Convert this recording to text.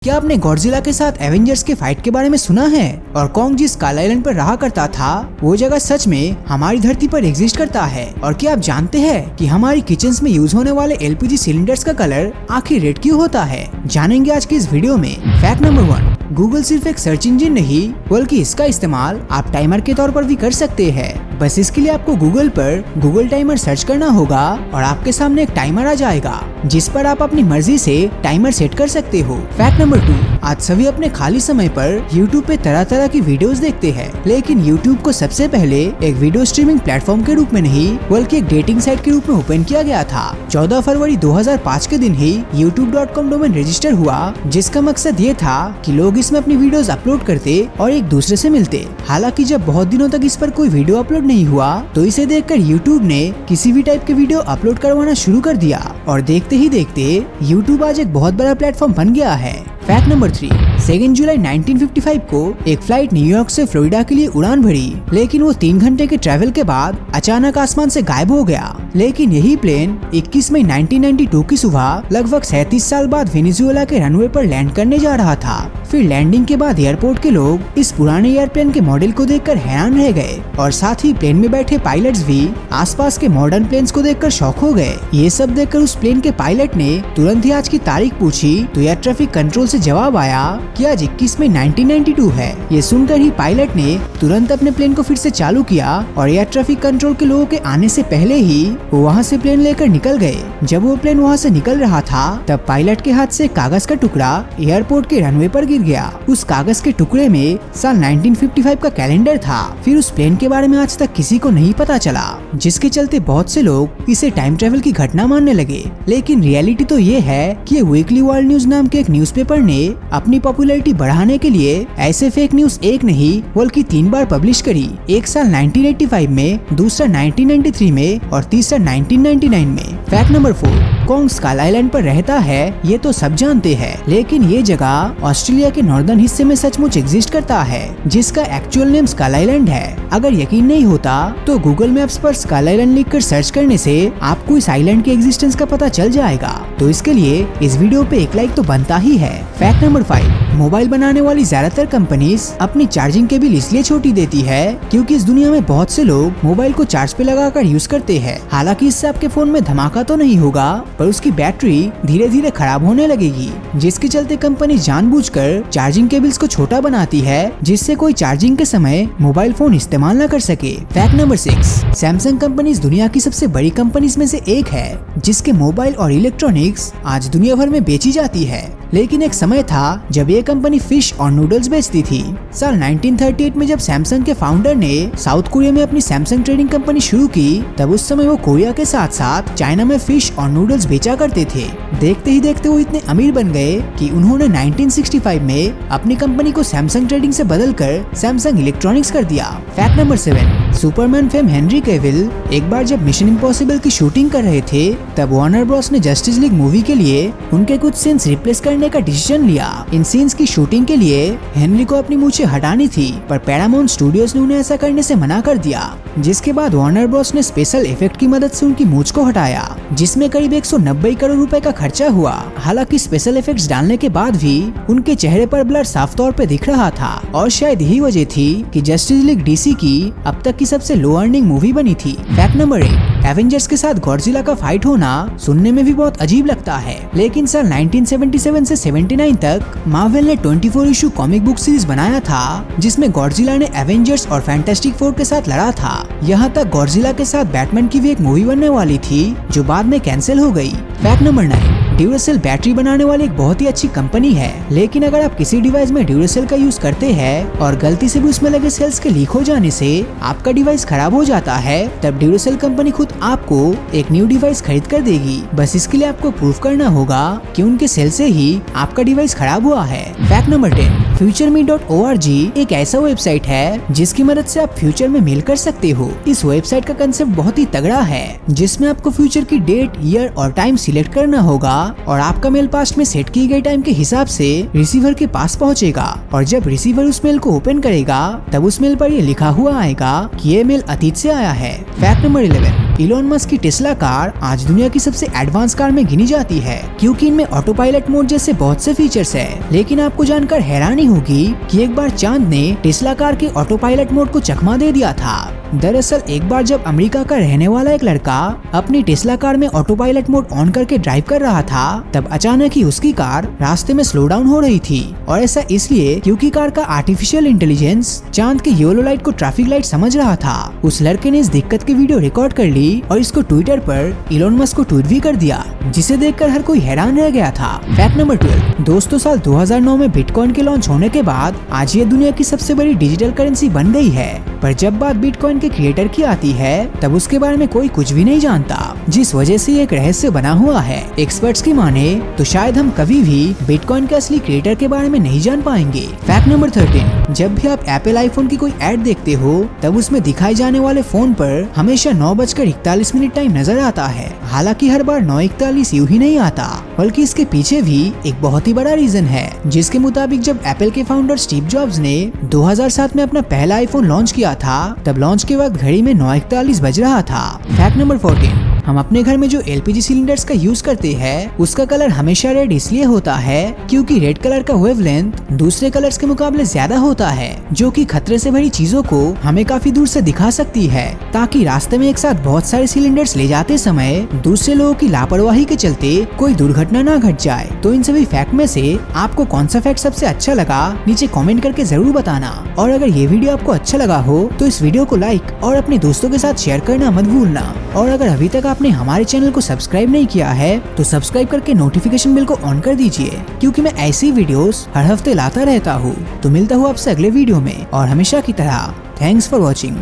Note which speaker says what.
Speaker 1: क्या आपने गॉडजिला के साथ एवेंजर्स के फाइट के बारे में सुना है? और कॉन्ग जिस स्काई आइलैंड पर रहा करता था वो जगह सच में हमारी धरती पर एग्जिस्ट करता है। और क्या आप जानते हैं कि हमारी किचन्स में यूज होने वाले एलपीजी सिलेंडर्स का कलर आखिर रेड क्यों होता है? जानेंगे आज की इस वीडियो में। फैक्ट नंबर 1, गूगल सिर्फ एक सर्च इंजन नहीं बल्कि इसका इस्तेमाल आप टाइमर के तौर पर भी कर सकते हैं। बस इसके लिए आपको गूगल पर गूगल टाइमर सर्च करना होगा और आपके सामने एक टाइमर आ जाएगा जिस पर आप अपनी मर्जी से टाइमर सेट कर सकते हो। फैक्ट नंबर 2, आज सभी अपने खाली समय पर YouTube पे तरह तरह की वीडियोस देखते हैं, लेकिन YouTube को सबसे पहले एक वीडियो स्ट्रीमिंग प्लेटफॉर्म के रूप में नहीं बल्कि एक डेटिंग साइट के रूप में ओपन किया गया था। 14 फरवरी 2005 के दिन ही youtube.com डोमेन रजिस्टर हुआ, जिसका मकसद ये था कि लोग इसमें अपनी वीडियोस अपलोड करते और एक दूसरे से मिलते। हालांकि जब बहुत दिनों तक इस पर कोई वीडियो अपलोड नहीं हुआ तो इसे देखकर YouTube ने किसी भी टाइप के वीडियो अपलोड करवाना शुरू कर दिया और देखते ही देखते YouTube आज एक बहुत बड़ा प्लेटफॉर्म बन गया है। फैक्ट नंबर 3, 2 जुलाई 1955 को एक फ्लाइट न्यूयॉर्क से फ्लोरिडा के लिए उड़ान भरी, लेकिन वो 3 घंटे के ट्रैवल के बाद अचानक आसमान से गायब हो गया। लेकिन यही प्लेन 21 मई 1992 की सुबह लगभग 37 साल बाद वेनेजुएला के रनवे पर लैंड करने जा रहा था। फिर लैंडिंग के बाद एयरपोर्ट के लोग इस पुराने एयरप्लेन के मॉडल को देखकर हैरान रह गए और साथ ही प्लेन में बैठे पायलट्स भी आसपास के मॉडर्न प्लेन्स को देखकर शॉक हो गए। ये सब देखकर उस प्लेन के पायलट ने तुरंत ही आज की तारीख पूछी तो एयर ट्रैफिक कंट्रोल से जवाब आया कि आज 21 मई 1992 है। ये सुनकर ही पायलट ने तुरंत अपने प्लेन को फिर से चालू किया और एयर ट्रैफिक कंट्रोल के लोगों के आने से पहले ही वो वहाँ से प्लेन लेकर निकल गए। जब वो प्लेन वहाँ से निकल रहा था तब पायलट के हाथ से कागज का टुकड़ा एयरपोर्ट के रनवे पर गिर गया। उस कागज के टुकड़े में साल 1955 का कैलेंडर था। फिर उस प्लेन के बारे में आज तक किसी को नहीं पता चला, जिसके चलते बहुत से लोग इसे टाइम ट्रेवल की घटना मानने लगे। लेकिन रियलिटी तो ये है कि वीकली वर्ल्ड न्यूज नाम के एक न्यूज़पेपर ने अपनी पॉपुलैरिटी बढ़ाने के लिए ऐसे फेक न्यूज एक नहीं बल्कि 3 बार पब्लिश करी। एक साल 1985 में, दूसरा 1993 में और तीसरा 1999 में। Fact number 4, Kong sky island पर रहता है ये तो सब जानते हैं, लेकिन ये जगह ऑस्ट्रेलिया के नॉर्दर्न हिस्से में सचमुच एग्जिस्ट करता है, जिसका एक्चुअल नेम स्काई आइलैंड है। अगर यकीन नहीं होता तो गूगल मैप्स पर स्काई आइलैंड लिखकर सर्च करने से आपको इस आइलैंड के एग्जिस्टेंस का पता चल जाएगा। तो इसके लिए इस वीडियो पे एक लाइक तो बनता ही है। फैक्ट नंबर 5, मोबाइल बनाने वाली ज्यादातर कंपनीज अपनी चार्जिंग केबल इसलिए छोटी देती है क्योंकि इस दुनिया में बहुत से लोग मोबाइल को चार्ज पे लगाकर यूज करते हैं। हालांकि इससे आपके फोन में धमाका तो नहीं होगा पर उसकी बैटरी धीरे धीरे खराब होने लगेगी, जिसके चलते कंपनी जानबूझकर चार्जिंग केबल्स को छोटा बनाती है जिससे कोई चार्जिंग के समय मोबाइल फोन इस्तेमाल न कर सके। फैक्ट नंबर 6, सैमसंग कंपनी दुनिया की सबसे बड़ी कंपनीज में से एक है जिसके मोबाइल और इलेक्ट्रॉनिक्स आज दुनिया भर में बेची जाती है। लेकिन एक समय था जब ये कंपनी फिश और नूडल्स बेचती थी। साल 1938 में जब सैमसंग के फाउंडर ने साउथ कोरिया में अपनी सैमसंग ट्रेडिंग कंपनी शुरू की, तब उस समय वो कोरिया के साथ साथ चाइना में फिश और नूडल्स बेचा करते थे। देखते ही देखते वो इतने अमीर बन गए कि उन्होंने 1965 में अपनी कंपनी को सैमसंग ट्रेडिंग से बदलकर सैमसंग इलेक्ट्रॉनिक्स कर दिया। Fact number 7, Superman fame Henry Cavill एक बार जब मिशन इम्पॉसिबल की शूटिंग कर रहे थे तब वार्नर ब्रॉस ने जस्टिस लीग मूवी के लिए उनके कुछ सीन्स रिप्लेस करने का डिसीजन लिया। इन सीन्स की शूटिंग के लिए हेनरी को अपनी मूछें हटानी थी, पर पैरामाउंट स्टूडियोज ने उन्हें ऐसा करने से मना कर दिया, जिसके बाद वार्नर ब्रॉस ने स्पेशल इफेक्ट की मदद से उनकी मूछ को हटाया, जिसमें करीब 190 करोड़ रुपए का खर्चा हुआ। हालांकि स्पेशल इफेक्ट्स डालने के बाद भी उनके चेहरे पर ब्लर साफ तौर पे दिख रहा था और शायद यही वजह थी कि जस्टिस लीग डीसी की अब तक की सबसे लो अर्निंग मूवी बनी थी। फैक्ट नंबर 8, एवेंजर्स के साथ गॉडजिला का फाइट होना सुनने में भी बहुत अजीब लगता है, लेकिन साल 1977 से 79 तक मार्वल ने 24 इशू कॉमिक बुक सीरीज बनाया था जिसमें गॉडजिला ने एवेंजर्स और फैंटास्टिक फोर के साथ लड़ा था। यहाँ तक गॉडजिला के साथ बैटमैन की भी एक मूवी बनने वाली थी जो बाद में कैंसिल हो गई। फैक्ट नंबर 9, ड्यूरासेल बैटरी बनाने वाली एक बहुत ही अच्छी कंपनी है, लेकिन अगर आप किसी डिवाइस में ड्यूरासेल का यूज करते हैं और गलती से भी उसमें लगे सेल्स के लीक हो जाने से आपका डिवाइस खराब हो जाता है, तब ड्यूरासेल कंपनी खुद आपको एक न्यू डिवाइस खरीद कर देगी। बस इसके लिए आपको प्रूफ करना होगा कि उनके सेल से ही आपका डिवाइस खराब हुआ है। फैक्ट नंबर 10, futureme.org एक ऐसा वेबसाइट है जिसकी मदद से आप फ्यूचर में मेल कर सकते हो। इस वेबसाइट का कंसेप्ट बहुत ही तगड़ा है, जिसमें आपको फ्यूचर की डेट, ईयर और टाइम सिलेक्ट करना होगा और आपका मेल पास्ट में सेट की गई टाइम के हिसाब से रिसीवर के पास पहुंचेगा और जब रिसीवर उस मेल को ओपन करेगा तब उस मेल पर ये लिखा हुआ आएगा कि ये मेल अतीत से आया है। फैक्ट नंबर 11, इलोन मस्क की टेस्ला कार आज दुनिया की सबसे एडवांस कार में गिनी जाती है क्योंकि इनमें ऑटो पायलट मोड जैसे बहुत से फीचर्स है। लेकिन आपको जानकर हैरानी होगी कि एक बार चांद ने टेस्ला कार के ऑटो पायलट मोड को चकमा दे दिया था। दरअसल एक बार जब अमेरिका का रहने वाला एक लड़का अपनी टेस्ला कार में ऑटो पायलट मोड ऑन करके ड्राइव कर रहा था तब अचानक ही उसकी कार रास्ते में स्लो डाउन हो रही थी और ऐसा इसलिए क्योंकि कार का आर्टिफिशियल इंटेलिजेंस चांद के येलो लाइट को ट्रैफिक लाइट समझ रहा था। उस लड़के ने इस दिक्कत की वीडियो रिकॉर्ड कर ली और इसको ट्विटर पर इलोन मस्क को ट्वीट भी कर दिया, जिसे देखकर हर कोई हैरान रह गया था। फैक्ट नंबर 12, दोस्तों साल 2009 में बिटकॉइन के लॉन्च होने के बाद आज ये दुनिया की सबसे बड़ी डिजिटल करेंसी बन गई है। पर जब बात बिटकॉइन के क्रिएटर की आती है तब उसके बारे में कोई कुछ भी नहीं जानता, जिस वजह से एक रहस्य बना हुआ है। एक्सपर्ट्स की माने तो शायद हम कभी भी बिटकॉइन के असली क्रिएटर के बारे में नहीं जान पाएंगे। फैक्ट नंबर 13, जब भी आप एप्पल आईफोन की कोई ऐड देखते हो तब उसमें दिखाई जाने वाले फोन पर हमेशा 9:41 टाइम नजर आता है। हालांकि हर बार 9:41 यूं ही नहीं आता, बल्कि इसके पीछे भी एक बहुत ही बड़ा रीजन है, जिसके मुताबिक जब एप्पल के फाउंडर स्टीव जॉब्स ने 2007 में अपना पहला आईफोन लॉन्च किया था तब लॉन्च के वक्त घड़ी में 9:41 बज रहा था। फैक्ट नंबर 14, हम अपने घर में जो एलपीजी सिलेंडर्स का यूज करते हैं उसका कलर हमेशा रेड इसलिए होता है क्योंकि रेड कलर का वेवलेंथ दूसरे कलर्स के मुकाबले ज्यादा होता है, जो कि खतरे से भरी चीजों को हमें काफी दूर से दिखा सकती है, ताकि रास्ते में एक साथ बहुत सारे सिलेंडर्स ले जाते समय दूसरे लोगों की लापरवाही के चलते कोई दुर्घटना ना घट जाए। तो इन सभी फैक्ट में से आपको कौन सा फैक्ट सबसे अच्छा लगा नीचे कमेंट करके जरूर बताना। और अगर ये वीडियो आपको अच्छा लगा हो तो इस वीडियो को लाइक और अपने दोस्तों के साथ शेयर करना मत भूलना। और अगर अभी तक आपने हमारे चैनल को सब्सक्राइब नहीं किया है तो सब्सक्राइब करके नोटिफिकेशन बेल को ऑन कर दीजिए, क्योंकि मैं ऐसी वीडियोस हर हफ्ते लाता रहता हूँ। तो मिलता हूँ आपसे अगले वीडियो में और हमेशा की तरह थैंक्स फॉर वॉचिंग।